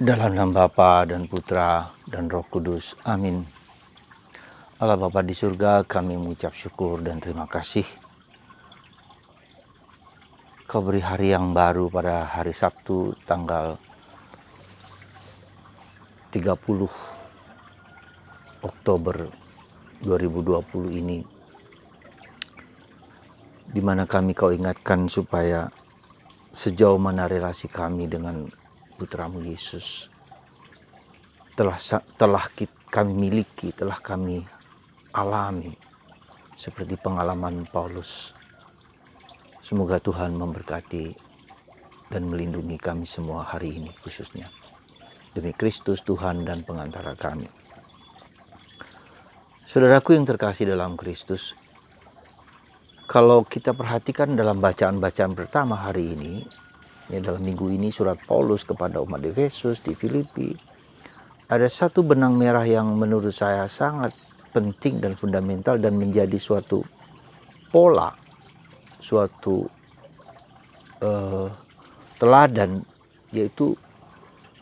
Dalam nama Bapa dan Putra dan Roh Kudus. Amin. Allah Bapa di surga, kami mengucap syukur dan terima kasih. Kau beri hari yang baru pada hari Sabtu tanggal 30 Oktober 2020 ini, di mana kau ingatkan supaya sejauh mana relasi kami dengan Putramu Yesus telah kami miliki, telah kami alami seperti pengalaman Paulus. Semoga Tuhan memberkati dan melindungi kami semua hari ini khususnya. Demi Kristus Tuhan dan pengantara kami. Saudaraku yang terkasih dalam Kristus, kalau kita perhatikan dalam bacaan-bacaan pertama hari ini, dalam minggu ini surat Paulus kepada umat Efesus di Filipi, ada satu benang merah yang menurut saya sangat penting dan fundamental dan menjadi suatu pola, suatu teladan, yaitu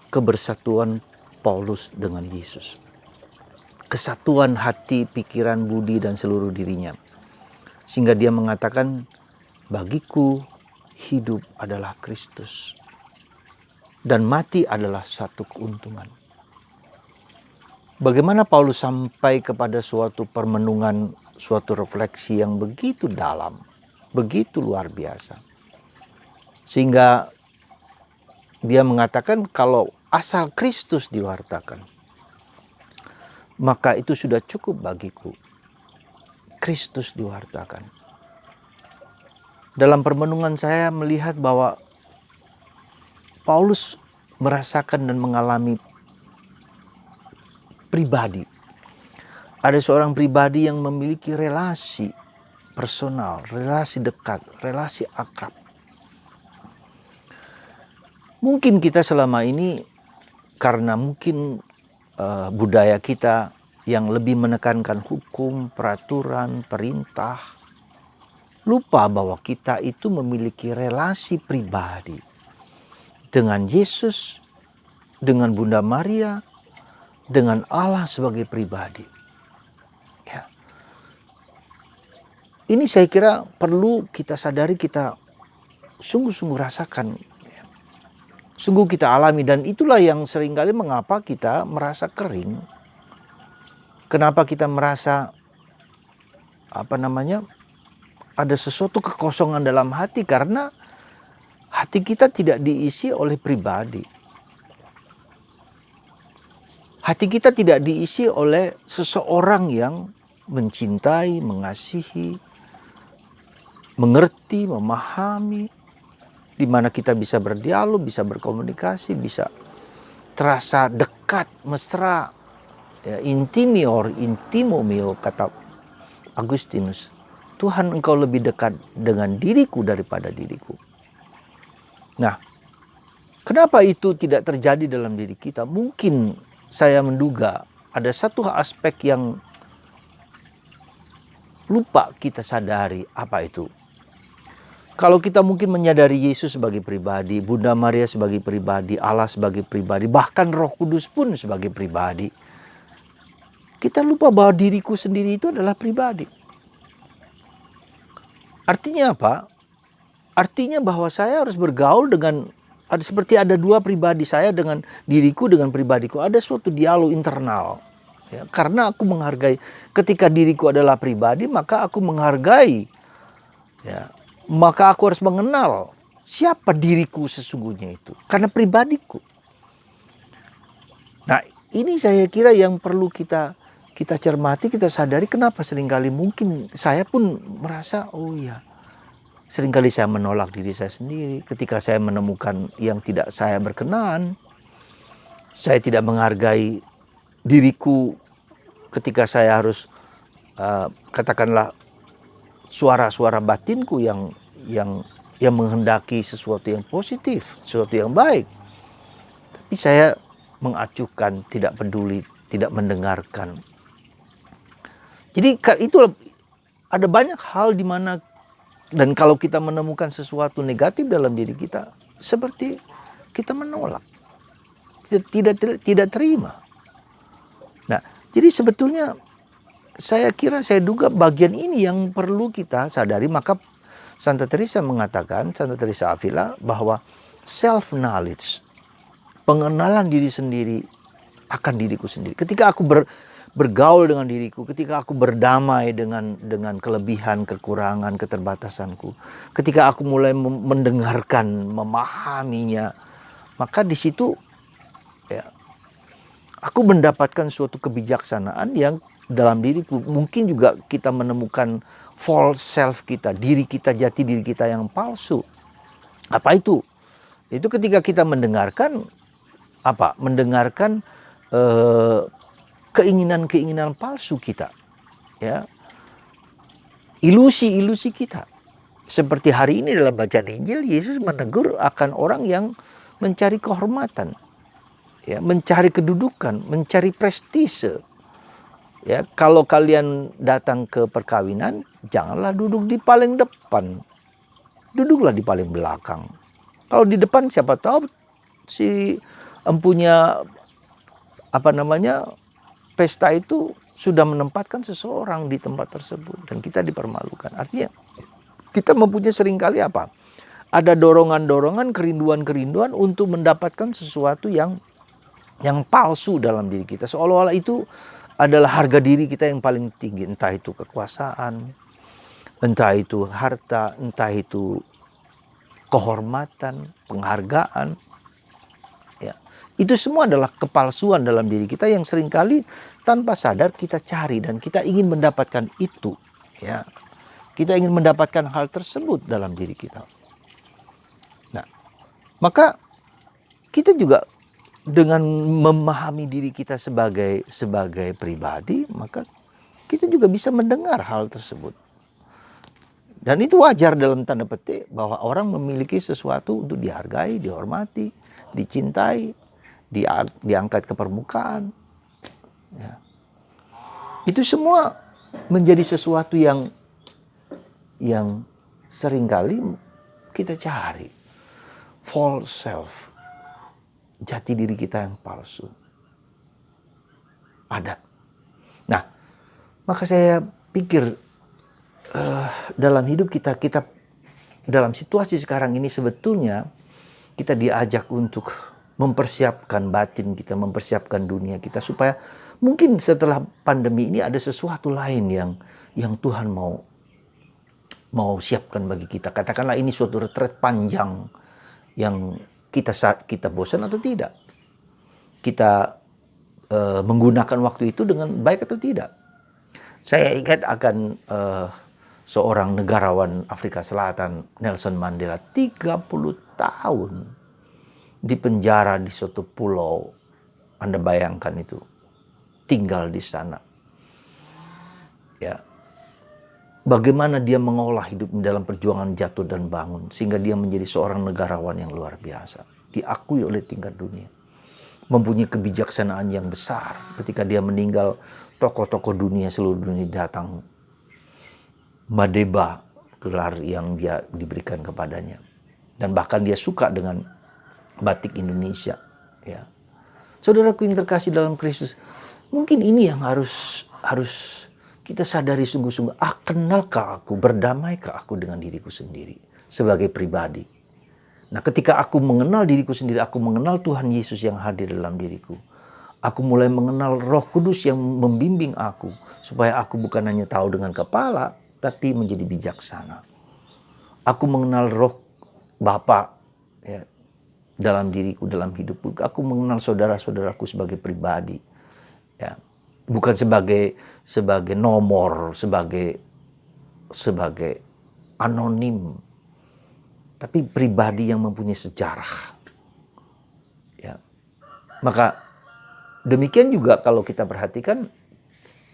kebersatuan Paulus dengan Yesus. Kesatuan hati, pikiran, budi, dan seluruh dirinya. Sehingga dia mengatakan, bagiku hidup adalah Kristus. Dan mati adalah satu keuntungan. Bagaimana Paulus sampai kepada suatu permenungan, suatu refleksi yang begitu dalam, begitu luar biasa. Sehingga dia mengatakan kalau asal Kristus diwartakan, maka itu sudah cukup bagiku. Kristus diwartakan. Dalam permenungan saya melihat bahwa Paulus merasakan dan mengalami pribadi. Ada seorang pribadi yang memiliki relasi personal, relasi dekat, relasi akrab. Mungkin kita selama ini karena mungkin budaya kita yang lebih menekankan hukum, peraturan, perintah, lupa bahwa kita itu memiliki relasi pribadi dengan Yesus, dengan Bunda Maria, dengan Allah sebagai pribadi. Ya. Ini saya kira perlu kita sadari, kita sungguh-sungguh rasakan. Sungguh kita alami, dan itulah yang seringkali mengapa kita merasa kering. Kenapa kita merasa ada sesuatu kekosongan dalam hati, karena hati kita tidak diisi oleh pribadi. Hati kita tidak diisi oleh seseorang yang mencintai, mengasihi, mengerti, memahami, di mana kita bisa berdialog, bisa berkomunikasi, bisa terasa dekat, mesra, ya, intimo mio, kata Agustinus. Tuhan, engkau lebih dekat dengan diriku daripada diriku. Nah, kenapa itu tidak terjadi dalam diri kita? Mungkin saya menduga ada satu aspek yang lupa kita sadari. Apa itu? Kalau kita mungkin menyadari Yesus sebagai pribadi, Bunda Maria sebagai pribadi, Allah sebagai pribadi, bahkan Roh Kudus pun sebagai pribadi, kita lupa bahwa diriku sendiri itu adalah pribadi. Artinya apa? Artinya bahwa saya harus bergaul dengan, seperti ada dua pribadi, saya dengan diriku, dengan pribadiku. Ada suatu dialog internal. Ya, karena aku menghargai, ketika diriku adalah pribadi, maka aku menghargai, ya, maka aku harus mengenal siapa diriku sesungguhnya itu. Karena pribadiku. Nah, ini saya kira yang perlu kita cermati, kita sadari. Kenapa seringkali mungkin saya pun merasa, oh iya, seringkali saya menolak diri saya sendiri. Ketika saya menemukan yang tidak saya berkenan, saya tidak menghargai diriku ketika saya harus katakanlah suara-suara batinku yang menghendaki sesuatu yang positif, sesuatu yang baik. Tapi saya mengacuhkan, tidak peduli, tidak mendengarkan. Jadi itu ada banyak hal di mana, dan kalau kita menemukan sesuatu negatif dalam diri kita, seperti kita menolak. tidak terima. Nah, jadi sebetulnya saya duga bagian ini yang perlu kita sadari. Maka Santa Teresa mengatakan, Santa Teresa Avila, bahwa self knowledge, pengenalan diri sendiri akan diriku sendiri. Ketika aku bergaul dengan diriku, ketika aku berdamai dengan kelebihan, kekurangan, keterbatasanku, ketika aku mulai mendengarkan, memahaminya, maka di situ ya, aku mendapatkan suatu kebijaksanaan yang dalam diriku. Mungkin juga kita menemukan false self kita, diri kita, jati diri kita yang palsu. Apa itu? Itu ketika kita mendengarkan keinginan-keinginan palsu kita, ya, ilusi-ilusi kita. Seperti hari ini dalam bacaan Injil, Yesus menegur akan orang yang mencari kehormatan, ya, mencari kedudukan, mencari prestise. Ya, kalau kalian datang ke perkawinan, janganlah duduk di paling depan, duduklah di paling belakang. Kalau di depan, siapa tahu si empunya pesta itu sudah menempatkan seseorang di tempat tersebut dan kita dipermalukan. Artinya kita mempunyai seringkali ada dorongan-dorongan, kerinduan-kerinduan untuk mendapatkan sesuatu yang palsu dalam diri kita, seolah-olah itu adalah harga diri kita yang paling tinggi. Entah itu kekuasaan, entah itu harta, entah itu kehormatan, penghargaan. Ya, itu semua adalah kepalsuan dalam diri kita yang seringkali tanpa sadar kita cari dan kita ingin mendapatkan itu. Ya, kita ingin mendapatkan hal tersebut dalam diri kita. Nah, maka kita juga dengan memahami diri kita sebagai pribadi, maka kita juga bisa mendengar hal tersebut. Dan itu wajar dalam tanda petik bahwa orang memiliki sesuatu untuk dihargai, dihormati, dicintai, diangkat ke permukaan. Ya. Itu semua menjadi sesuatu yang seringkali kita cari. False self. Jati diri kita yang palsu. Ada. Nah, maka saya pikir dalam hidup kita dalam situasi sekarang ini sebetulnya kita diajak untuk mempersiapkan batin kita, mempersiapkan dunia kita supaya mungkin setelah pandemi ini ada sesuatu lain yang Tuhan mau siapkan bagi kita. Katakanlah ini suatu retret panjang yang kita bosan atau tidak. Kita menggunakan waktu itu dengan baik atau tidak. Saya ingat akan seorang negarawan Afrika Selatan, Nelson Mandela, 30 tahun di penjara di suatu pulau. Anda bayangkan itu, tinggal di sana. Ya. Bagaimana dia mengolah hidup dalam perjuangan jatuh dan bangun sehingga dia menjadi seorang negarawan yang luar biasa, diakui oleh tingkat dunia, mempunyai kebijaksanaan yang besar. Ketika dia meninggal, tokoh-tokoh dunia, seluruh dunia datang Madeba, gelar yang dia diberikan kepadanya, dan bahkan dia suka dengan batik Indonesia. Ya, saudaraku yang terkasih dalam Kristus, mungkin ini yang harus kita sadari sungguh-sungguh. Kenalkah aku, berdamaikah aku dengan diriku sendiri sebagai pribadi? Nah, ketika aku mengenal diriku sendiri, aku mengenal Tuhan Yesus yang hadir dalam diriku. Aku mulai mengenal Roh Kudus yang membimbing aku supaya aku bukan hanya tahu dengan kepala, tapi menjadi bijaksana. Aku mengenal Roh Bapa, ya, dalam diriku, dalam hidupku. Aku mengenal saudara-saudaraku sebagai pribadi, ya. Bukan sebagai nomor, sebagai anonim, tapi pribadi yang mempunyai sejarah. Ya. Maka demikian juga kalau kita perhatikan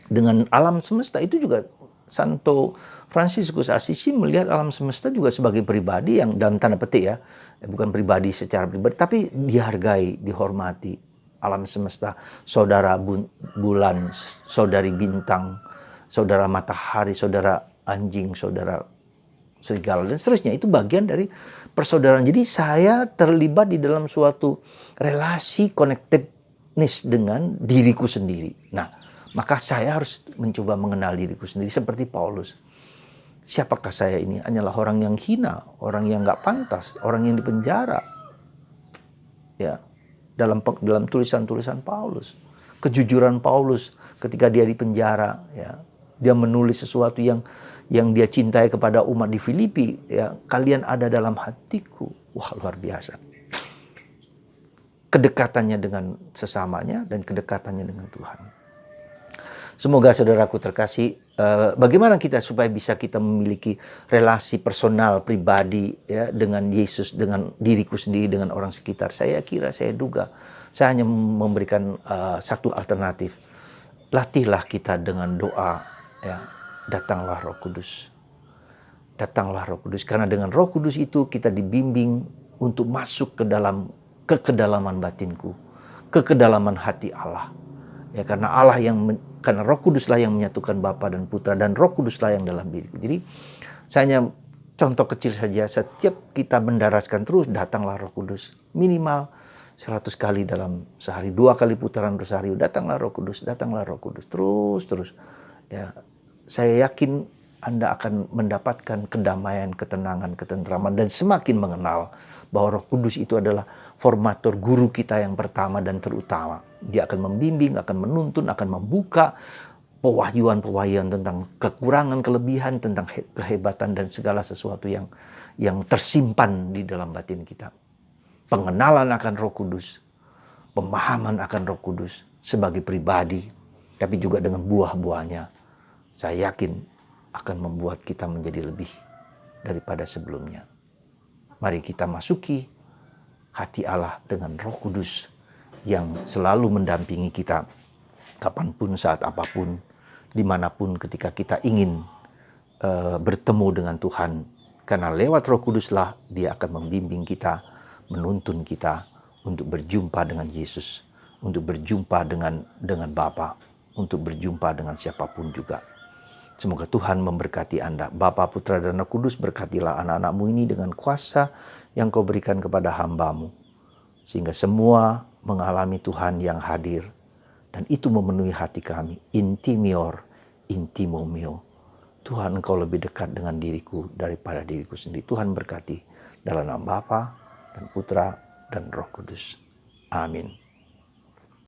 dengan alam semesta itu juga, Santo Fransiskus Assisi melihat alam semesta juga sebagai pribadi yang dalam tanda petik ya, bukan pribadi secara pribadi, tapi dihargai, dihormati. Alam semesta, saudara bulan, saudari bintang, saudara matahari, saudara anjing, saudara serigala, dan seterusnya. Itu bagian dari persaudaraan. Jadi saya terlibat di dalam suatu relasi connectedness dengan diriku sendiri. Nah, maka saya harus mencoba mengenal diriku sendiri seperti Paulus. Siapakah saya ini? Hanyalah orang yang hina, orang yang nggak pantas, orang yang dipenjara. Ya, dalam tulisan-tulisan Paulus, kejujuran Paulus ketika dia di penjara, ya, dia menulis sesuatu yang dia cintai kepada umat di Filipi, ya, kalian ada dalam hatiku. Wah, luar biasa. Kedekatannya dengan sesamanya dan kedekatannya dengan Tuhan. Semoga saudaraku terkasih, bagaimana kita supaya bisa kita memiliki relasi personal pribadi, ya, dengan Yesus, dengan diriku sendiri, dengan orang sekitar. Saya duga, saya hanya memberikan satu alternatif. Latihlah kita dengan doa, ya, datanglah Roh Kudus. Datanglah Roh Kudus, karena dengan Roh Kudus itu kita dibimbing untuk masuk ke kedalaman batinku, ke kedalaman hati Allah. Ya, karena karena Roh Kuduslah yang menyatukan Bapa dan Putra, dan Roh Kuduslah yang dalam diriku. Jadi saya hanya contoh kecil saja, setiap kita mendaraskan terus datanglah Roh Kudus, minimal 100 kali dalam sehari, 2 kali putaran Rosario, datanglah Roh Kudus, datanglah Roh Kudus, terus. Ya, saya yakin Anda akan mendapatkan kedamaian, ketenangan, ketentraman, dan semakin mengenal bahwa Roh Kudus itu adalah formator guru kita yang pertama dan terutama. Dia akan membimbing, akan menuntun, akan membuka pewahyuan-pewahyuan tentang kekurangan, kelebihan, tentang kehebatan dan segala sesuatu yang tersimpan di dalam batin kita. Pengenalan akan Roh Kudus, pemahaman akan Roh Kudus sebagai pribadi, tapi juga dengan buah-buahnya. Saya yakin akan membuat kita menjadi lebih daripada sebelumnya. Mari kita masuki hati Allah dengan Roh Kudus yang selalu mendampingi kita kapanpun, saat apapun, dimanapun ketika kita ingin bertemu dengan Tuhan. Karena lewat Roh Kuduslah Dia akan membimbing kita, menuntun kita untuk berjumpa dengan Yesus, untuk berjumpa dengan Bapa, untuk berjumpa dengan siapapun juga. Semoga Tuhan memberkati Anda. Bapa, Putra, dan Roh Kudus, berkatilah anak-anak-Mu ini dengan kuasa yang Kau berikan kepada hamba-Mu, sehingga semua mengalami Tuhan yang hadir, dan itu memenuhi hati kami. Intimior, intimo mio. Tuhan, Engkau lebih dekat dengan diriku daripada diriku sendiri. Tuhan berkati dalam nama Bapa dan Putra dan Roh Kudus. Amin.